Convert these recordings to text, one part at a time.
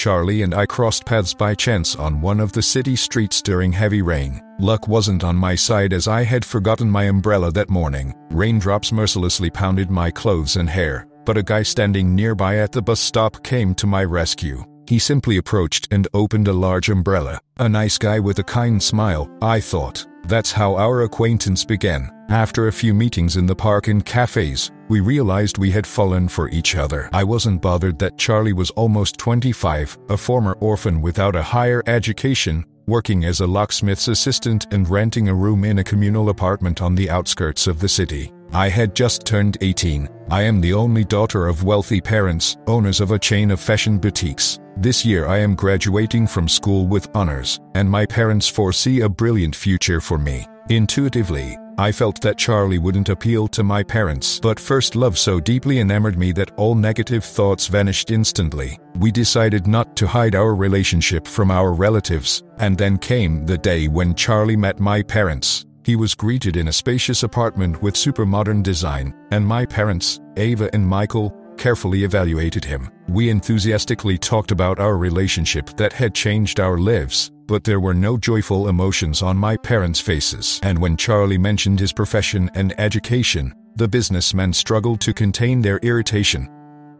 Charlie and I crossed paths by chance on one of the city streets during heavy rain. Luck wasn't on my side as I had forgotten my umbrella that morning. Raindrops mercilessly pounded my clothes and hair, but a guy standing nearby at the bus stop came to my rescue. He simply approached and opened a large umbrella. A nice guy with a kind smile, I thought. That's how our acquaintance began. After a few meetings in the park and cafes, we realized we had fallen for each other. I wasn't bothered that Charlie was almost 25, a former orphan without a higher education, working as a locksmith's assistant and renting a room in a communal apartment on the outskirts of the city. I had just turned 18. I am the only daughter of wealthy parents, owners of a chain of fashion boutiques. This year I am graduating from school with honors, and my parents foresee a brilliant future for me. Intuitively, I felt that Charlie wouldn't appeal to my parents, but first love so deeply enamored me that all negative thoughts vanished instantly. We decided not to hide our relationship from our relatives, and then came the day when Charlie met my parents. He was greeted in a spacious apartment with super modern design, and my parents, Ava and Michael, carefully evaluated him. We enthusiastically talked about our relationship that had changed our lives, but there were no joyful emotions on my parents' faces. And when Charlie mentioned his profession and education, the businessmen struggled to contain their irritation.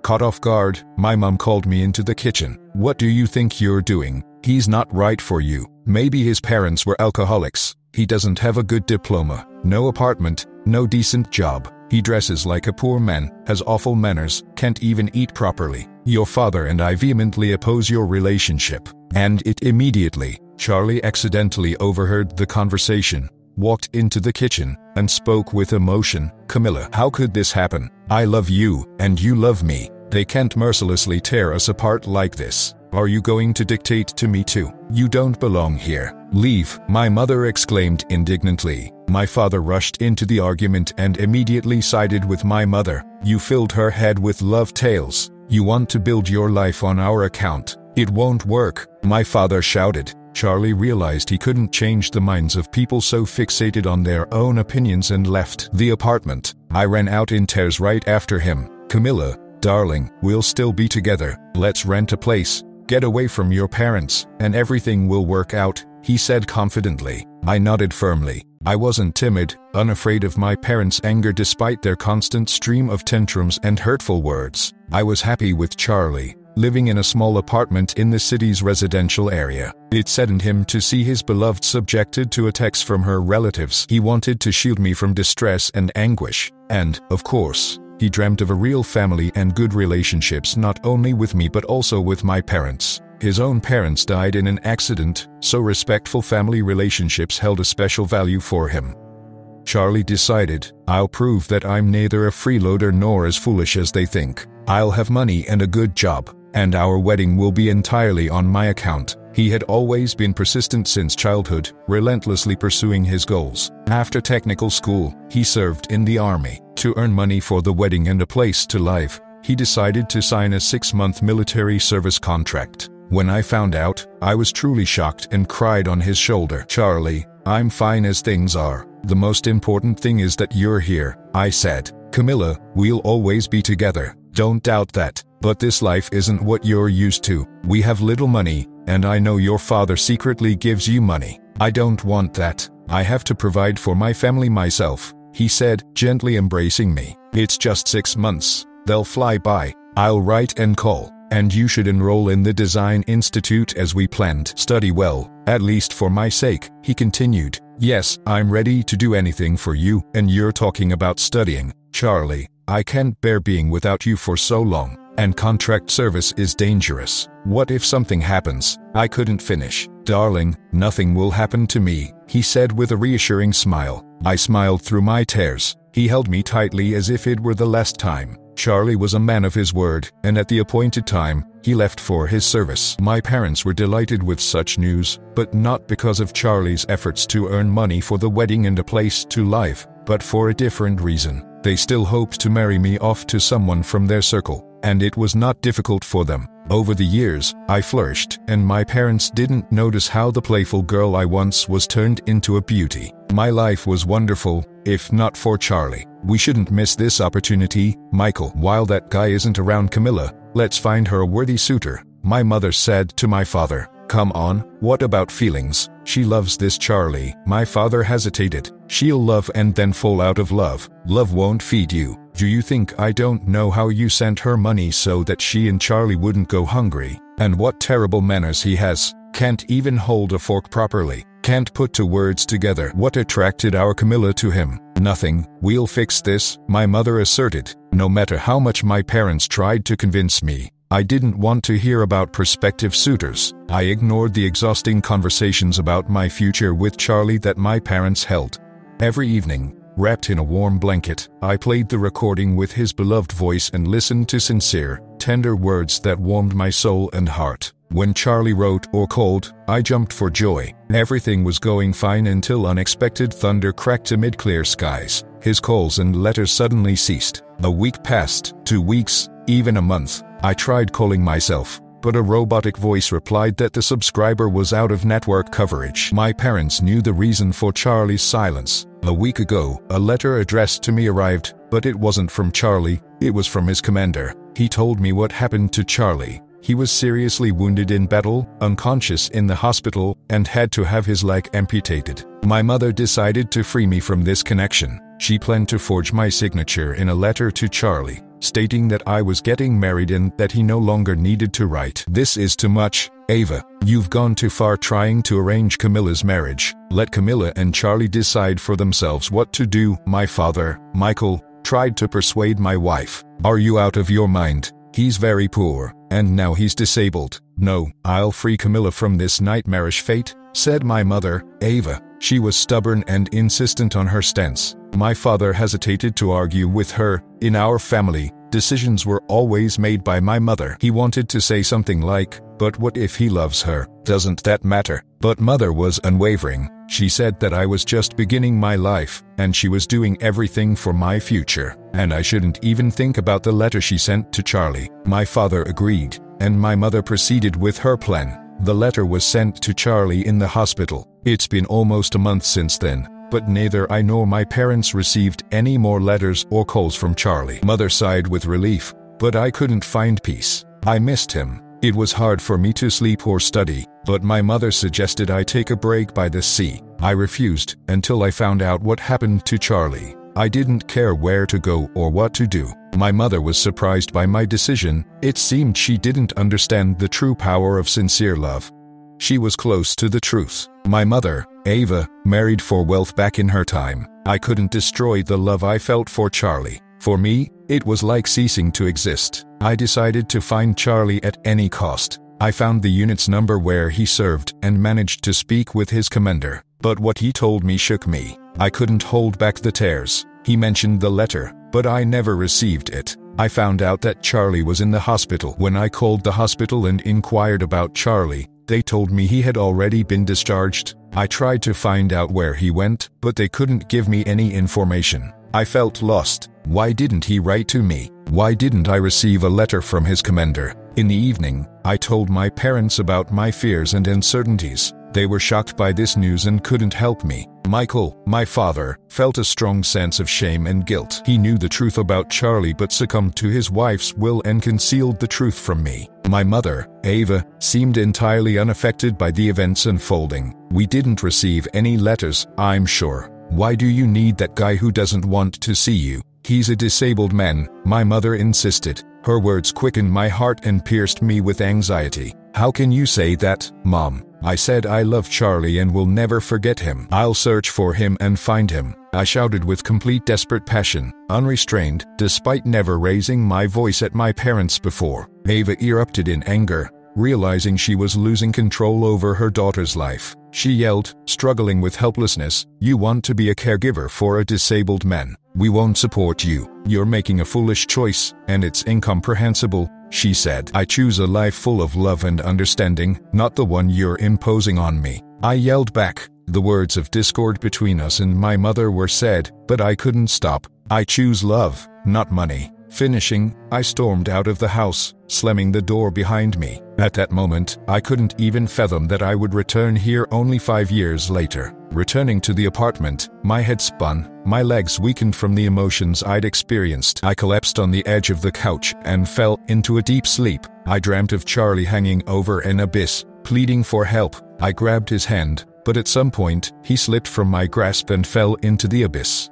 Caught off guard, my mom called me into the kitchen. "What do you think you're doing? He's not right for you. Maybe his parents were alcoholics. He doesn't have a good diploma, no apartment, no decent job. He dresses like a poor man, has awful manners, can't even eat properly. Your father and I vehemently oppose your relationship." And it immediately. Charlie accidentally overheard the conversation, walked into the kitchen, and spoke with emotion. "Camilla, how could this happen? I love you, and you love me. They can't mercilessly tear us apart like this. Are you going to dictate to me too? You don't belong here. Leave," my mother exclaimed indignantly. My father rushed into the argument and immediately sided with my mother. "You filled her head with love tales. You want to build your life on our account. It won't work," my father shouted. Charlie realized he couldn't change the minds of people so fixated on their own opinions and left the apartment. I ran out in tears right after him. "Camilla, darling, we'll still be together. Let's rent a place, get away from your parents, and everything will work out," he said confidently. I nodded firmly. I wasn't timid, unafraid of my parents' anger despite their constant stream of tantrums and hurtful words. I was happy with Charlie, living in a small apartment in the city's residential area. It saddened him to see his beloved subjected to attacks from her relatives. He wanted to shield me from distress and anguish. And, of course, he dreamt of a real family and good relationships not only with me but also with my parents. His own parents died in an accident, so respectful family relationships held a special value for him. Charlie decided, "I'll prove that I'm neither a freeloader nor as foolish as they think. I'll have money and a good job, and our wedding will be entirely on my account." He had always been persistent since childhood, relentlessly pursuing his goals. After technical school, he served in the army. To earn money for the wedding and a place to live, he decided to sign a 6-month military service contract. When I found out, I was truly shocked and cried on his shoulder. "Charlie, I'm fine as things are. The most important thing is that you're here," I said. "Camilla, we'll always be together. Don't doubt that. But this life isn't what you're used to. We have little money, and I know your father secretly gives you money. I don't want that. I have to provide for my family myself," he said, gently embracing me. "It's just 6 months. They'll fly by. I'll write and call. And you should enroll in the Design Institute as we planned. Study well, at least for my sake," he continued. "Yes, I'm ready to do anything for you, and you're talking about studying. Charlie, I can't bear being without you for so long, and contract service is dangerous. What if something happens?" I couldn't finish. "Darling, nothing will happen to me," he said with a reassuring smile. I smiled through my tears. He held me tightly as if it were the last time. Charlie was a man of his word, and at the appointed time, he left for his service. My parents were delighted with such news, but not because of Charlie's efforts to earn money for the wedding and a place to live, but for a different reason. They still hoped to marry me off to someone from their circle, and it was not difficult for them. Over the years, I flourished, and my parents didn't notice how the playful girl I once was turned into a beauty. My life was wonderful, if not for Charlie. "We shouldn't miss this opportunity, Michael. While that guy isn't around, Camilla, let's find her a worthy suitor. My mother said to my father, "Come on, what about feelings? She loves this Charlie." My father hesitated. "She'll love and then fall out of love. Love won't feed you. Do you think I don't know how you sent her money so that she and Charlie wouldn't go hungry? And what terrible manners he has. Can't even hold a fork properly. Can't put two words together. What attracted our Camilla to him? Nothing. We'll fix this," my mother asserted. No matter how much my parents tried to convince me, I didn't want to hear about prospective suitors. I ignored the exhausting conversations about my future with Charlie that my parents held. Every evening, wrapped in a warm blanket, I played the recording with his beloved voice and listened to sincere, tender words that warmed my soul and heart. When Charlie wrote or called, I jumped for joy. Everything was going fine until unexpected thunder cracked amid clear skies. His calls and letters suddenly ceased. A week passed, 2 weeks, even a month. I tried calling myself, but a robotic voice replied that the subscriber was out of network coverage. My parents knew the reason for Charlie's silence. A week ago, a letter addressed to me arrived, but it wasn't from Charlie, it was from his commander. He told me what happened to Charlie. He was seriously wounded in battle, unconscious in the hospital, and had to have his leg amputated. My mother decided to free me from this connection. She planned to forge my signature in a letter to Charlie, stating that I was getting married and that he no longer needed to write. "This is too much, Ava. You've gone too far trying to arrange Camilla's marriage. Let Camilla and Charlie decide for themselves what to do." My father, Michael, tried to persuade my wife. "Are you out of your mind? He's very poor, and now he's disabled." "No, I'll free Camilla from this nightmarish fate," said my mother, Ava. She was stubborn and insistent on her stance. My father hesitated to argue with her. In our family, decisions were always made by my mother. He wanted to say something like, "But what if he loves her? Doesn't that matter?" But mother was unwavering. She said that I was just beginning my life, and she was doing everything for my future, and I shouldn't even think about the letter she sent to Charlie. My father agreed, and my mother proceeded with her plan. The letter was sent to Charlie in the hospital. It's been almost a month since then, but neither I nor my parents received any more letters or calls from Charlie. Mother sighed with relief, but I couldn't find peace. I missed him. It was hard for me to sleep or study, but my mother suggested I take a break by the sea. I refused, until I found out what happened to Charlie. I didn't care where to go or what to do. My mother was surprised by my decision. It seemed she didn't understand the true power of sincere love. She was close to the truth. My mother, Ava, married for wealth back in her time. I couldn't destroy the love I felt for Charlie. For me, it was like ceasing to exist. I decided to find Charlie at any cost. I found the unit's number where he served and managed to speak with his commander. But what he told me shook me. I couldn't hold back the tears. He mentioned the letter, but I never received it. I found out that Charlie was in the hospital. When I called the hospital and inquired about Charlie, they told me he had already been discharged. I tried to find out where he went, but they couldn't give me any information. I felt lost. Why didn't he write to me? Why didn't I receive a letter from his commander? In the evening, I told my parents about my fears and uncertainties. They were shocked by this news and couldn't help me. Michael, my father, felt a strong sense of shame and guilt. He knew the truth about Charlie but succumbed to his wife's will and concealed the truth from me. My mother, Ava, seemed entirely unaffected by the events unfolding. "We didn't receive any letters, I'm sure. Why do you need that guy who doesn't want to see you? He's a disabled man," my mother insisted. Her words quickened my heart and pierced me with anxiety. "How can you say that, Mom?" I said. "I love Charlie and will never forget him. I'll search for him and find him," I shouted with complete desperate passion, unrestrained, despite never raising my voice at my parents before. Ava erupted in anger, realizing she was losing control over her daughter's life. She yelled, struggling with helplessness, "You want to be a caregiver for a disabled man? We won't support you. You're making a foolish choice, and it's incomprehensible," she said. "I choose a life full of love and understanding, not the one you're imposing on me," I yelled back. The words of discord between us and my mother were said, but I couldn't stop. "I choose love, not money. Finishing, I stormed out of the house, slamming the door behind me. At that moment, I couldn't even fathom that I would return here only 5 years later. Returning to the apartment, my head spun, my legs weakened from the emotions I'd experienced. I collapsed on the edge of the couch and fell into a deep sleep. I dreamt of Charlie hanging over an abyss, pleading for help. I grabbed his hand, but at some point, he slipped from my grasp and fell into the abyss.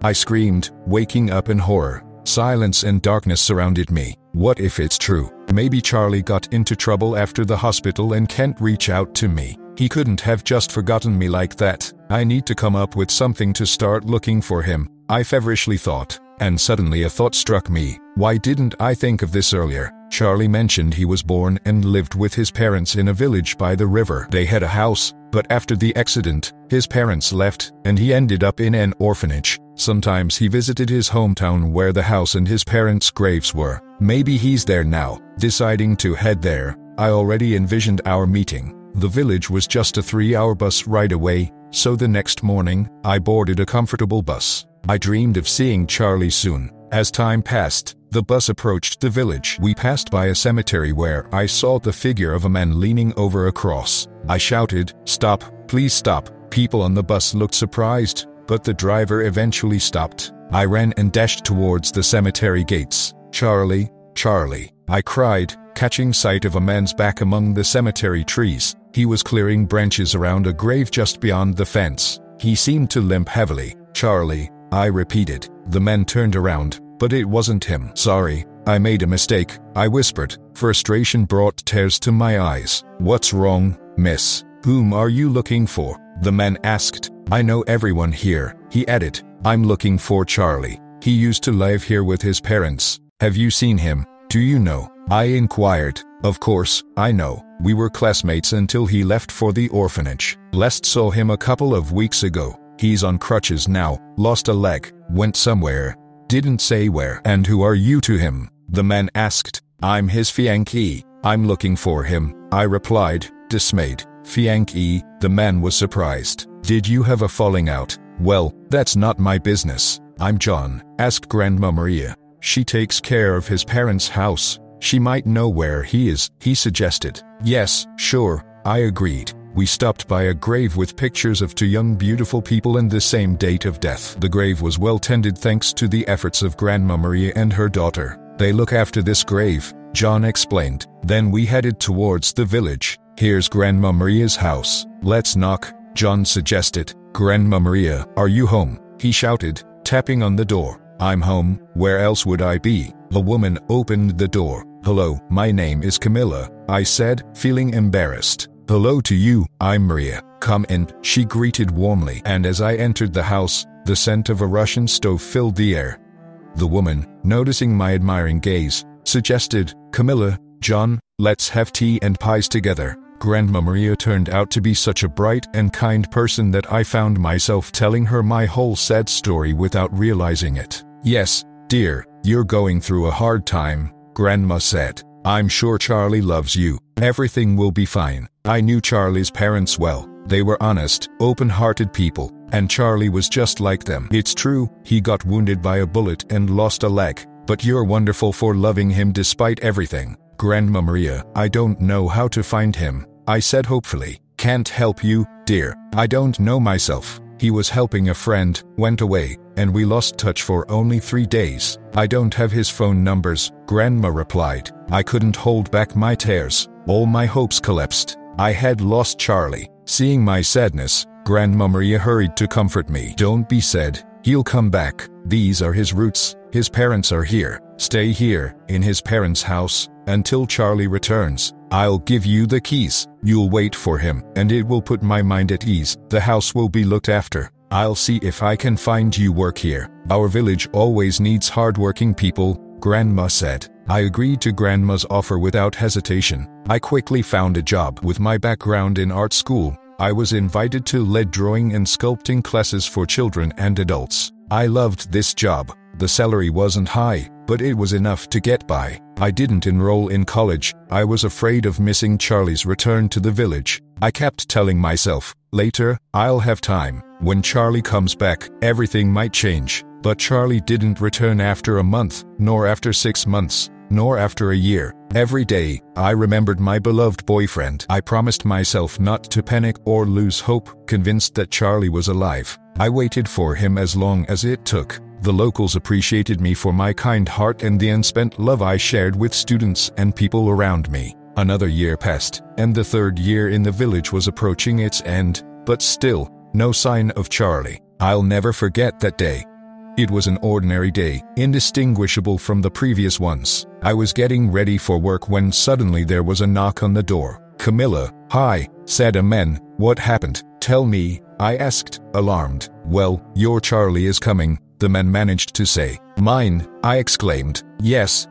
I screamed, waking up in horror. Silence and darkness surrounded me. What if it's true? Maybe Charlie got into trouble after the hospital and can't reach out to me. He couldn't have just forgotten me like that. I need to come up with something to start looking for him, I feverishly thought. And suddenly a thought struck me. Why didn't I think of this earlier? Charlie mentioned he was born and lived with his parents in a village by the river. They had a house, but after the accident, his parents left, and he ended up in an orphanage. Sometimes he visited his hometown where the house and his parents' graves were. Maybe he's there now. Deciding to head there, I already envisioned our meeting. The village was just a 3-hour bus ride away, so the next morning, I boarded a comfortable bus. I dreamed of seeing Charlie soon. As time passed, the bus approached the village. We passed by a cemetery where I saw the figure of a man leaning over a cross. I shouted, "Stop, please stop." People on the bus looked surprised, but the driver eventually stopped. I ran and dashed towards the cemetery gates. "Charlie, Charlie," I cried, catching sight of a man's back among the cemetery trees. He was clearing branches around a grave just beyond the fence. He seemed to limp heavily. "Charlie," I repeated. The man turned around, but it wasn't him. "Sorry, I made a mistake," I whispered. Frustration brought tears to my eyes. "What's wrong, miss? Whom are you looking for?" the man asked. "I know everyone here," he added. "I'm looking for Charlie. He used to live here with his parents. Have you seen him? Do you know?" I inquired. "Of course, I know. We were classmates until he left for the orphanage. Last saw him a couple of weeks ago. He's on crutches now, lost a leg, went somewhere. Didn't say where." "And who are you to him?" the man asked. "I'm his fiancé. I'm looking for him," I replied, dismayed. "Fiancé?" The man was surprised. "Did you have a falling out?" "Well, that's not my business." "I'm John. Ask Grandma Maria. She takes care of his parents' house. She might know where he is," he suggested. "Yes, sure," I agreed. We stopped by a grave with pictures of 2 young beautiful people and the same date of death. The grave was well tended thanks to the efforts of Grandma Maria and her daughter. "They look after this grave," John explained. Then we headed towards the village. "Here's Grandma Maria's house. Let's knock," John suggested. "Grandma Maria, are you home?" he shouted, tapping on the door. "I'm home. Where else would I be?" A woman opened the door. "Hello, my name is Camilla," I said, feeling embarrassed. "Hello to you, I'm Maria. Come in," she greeted warmly, and as I entered the house, the scent of a Russian stove filled the air. The woman, noticing my admiring gaze, suggested, "Camilla, John, let's have tea and pies together." Grandma Maria turned out to be such a bright and kind person that I found myself telling her my whole sad story without realizing it. "Yes, dear, you're going through a hard time," Grandma said. "I'm sure Charlie loves you. Everything will be fine." I knew Charlie's parents well. They were honest, open-hearted people, and Charlie was just like them. "It's true, he got wounded by a bullet and lost a leg, but you're wonderful for loving him despite everything." "Grandma Maria, I don't know how to find him," I said hopefully. "Can't help you, dear. I don't know myself. He was helping a friend, went away, and we lost touch for only 3 days. I don't have his phone numbers," Grandma replied. I couldn't hold back my tears. All my hopes collapsed. I had lost Charlie. Seeing my sadness, Grandma Maria hurried to comfort me. "Don't be sad. He'll come back. These are his roots. His parents are here. Stay here, in his parents' house, until Charlie returns. I'll give you the keys. You'll wait for him, and it will put my mind at ease. The house will be looked after. I'll see if I can find you work here. Our village always needs hardworking people," Grandma said. I agreed to Grandma's offer without hesitation. I quickly found a job. With my background in art school, I was invited to lead drawing and sculpting classes for children and adults. I loved this job. The salary wasn't high, but it was enough to get by. I didn't enroll in college. I was afraid of missing Charlie's return to the village. I kept telling myself, later, I'll have time. When Charlie comes back, everything might change. But Charlie didn't return after a month, nor after 6 months, nor after a year. Every day, I remembered my beloved boyfriend. I promised myself not to panic or lose hope, convinced that Charlie was alive. I waited for him as long as it took. The locals appreciated me for my kind heart and the unspent love I shared with students and people around me. Another year passed, and the 3rd year in the village was approaching its end, but still, no sign of Charlie. I'll never forget that day. It was an ordinary day, indistinguishable from the previous ones. I was getting ready for work when suddenly there was a knock on the door. "Camilla." "Hi," said a man. "What happened? Tell me," I asked, alarmed. "Well, your Charlie is coming," the man managed to say. "Mine," I exclaimed. Yes,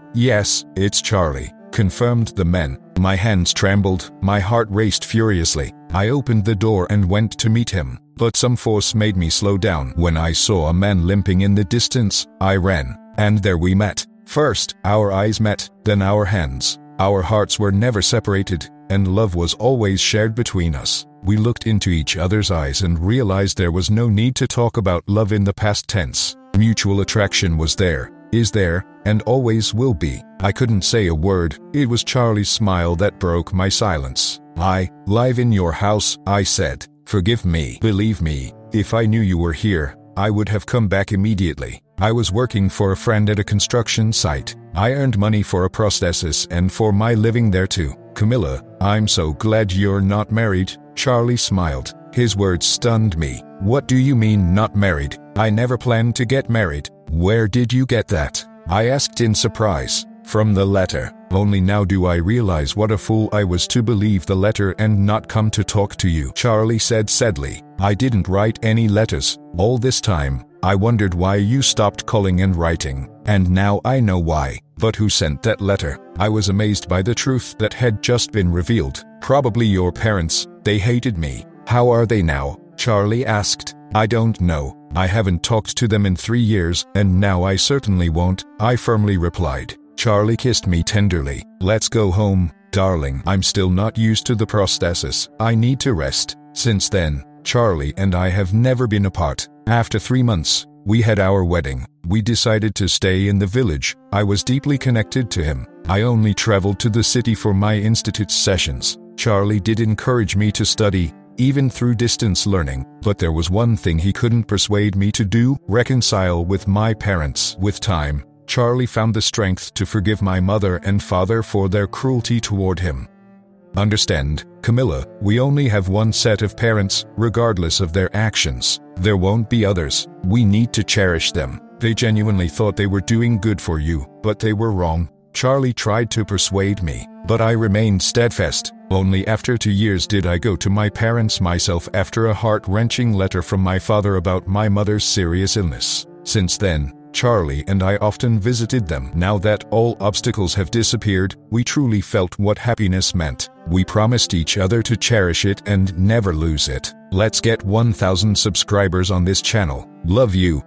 it's Charlie," confirmed the man. My hands trembled, my heart raced furiously. I opened the door and went to meet him, but some force made me slow down. When I saw a man limping in the distance, I ran, and there we met. First, our eyes met, then our hands. Our hearts were never separated, and love was always shared between us. We looked into each other's eyes and realized there was no need to talk about love in the past tense. Mutual attraction was there, is there, and always will be. I couldn't say a word. It was Charlie's smile that broke my silence. "I live in your house," I said. "Forgive me. Believe me, if I knew you were here, I would have come back immediately. I was working for a friend at a construction site. I earned money for a prosthesis and for my living there too." "Camilla, I'm so glad you're not married." Charlie smiled. His words stunned me. "What do you mean not married? I never planned to get married." "Where did you get that?" I asked in surprise. "From the letter." Only now do I realize what a fool I was to believe the letter and not come to talk to you, Charlie said sadly. "I didn't write any letters. All this time, I wondered why you stopped calling and writing. And now I know why. But who sent that letter?" I was amazed by the truth that had just been revealed. "Probably your parents. They hated me." "How are they now?" Charlie asked. "I don't know. I haven't talked to them in 3 years, and now I certainly won't," I firmly replied. Charlie kissed me tenderly. "Let's go home, darling. I'm still not used to the prosthesis. I need to rest." Since then, Charlie and I have never been apart. After 3 months, we had our wedding. We decided to stay in the village. I was deeply connected to him. I only traveled to the city for my institute sessions. Charlie did encourage me to study, even through distance learning, but there was one thing he couldn't persuade me to do: reconcile with my parents. With time, Charlie found the strength to forgive my mother and father for their cruelty toward him. Understand, Camilla, we only have one set of parents, regardless of their actions. There won't be others. We need to cherish them. They genuinely thought they were doing good for you, but they were wrong. Charlie tried to persuade me, but I remained steadfast. Only after 2 years did I go to my parents myself after a heart-wrenching letter from my father about my mother's serious illness. Since then, Charlie and I often visited them. Now that all obstacles have disappeared, we truly felt what happiness meant. We promised each other to cherish it and never lose it. Let's get 1,000 subscribers on this channel. Love you.